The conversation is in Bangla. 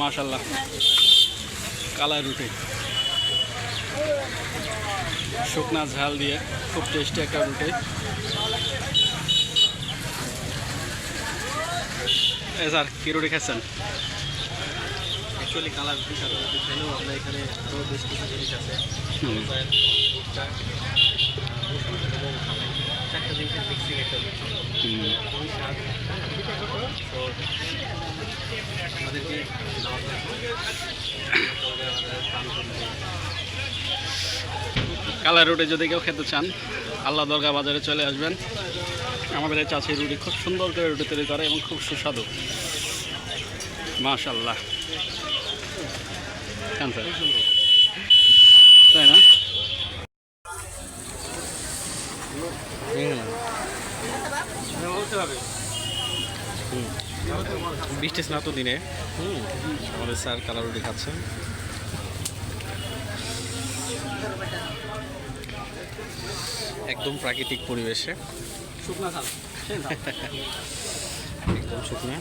মাশাআল্লাহ কালা রুটি শুকনা ঝাল দিয়ে খুব টেস্টি একটা রুটি। স্যার কী রুটি খাচ্ছেন? অ্যাকচুয়ালি কালার রুটি সাদা রুটি খেলেও আমরা এখানে আরও বেশ কিছু জিনিস আছে এবং চারটা জিনিসের মিক্সিং একটা খুবই স্বাদ। তো আমাদেরকে কালা রুটি যদি কেউ খেতে চান আল্লাহ দরগা বাজারে চলে আসবেন। আমাদের এই চাষি রুটি খুব সুন্দর করে রুটি তৈরি করে এবং খুব সুস্বাদু। মাশাআল্লাহ তাই না? বৃষ্টি স্নাত দিনে আমাদের স্যার কালা রুটি খাচ্ছেন। একদম প্রাকৃতিক পরিবেশে শুকনা ঝাল একদম শুকনা।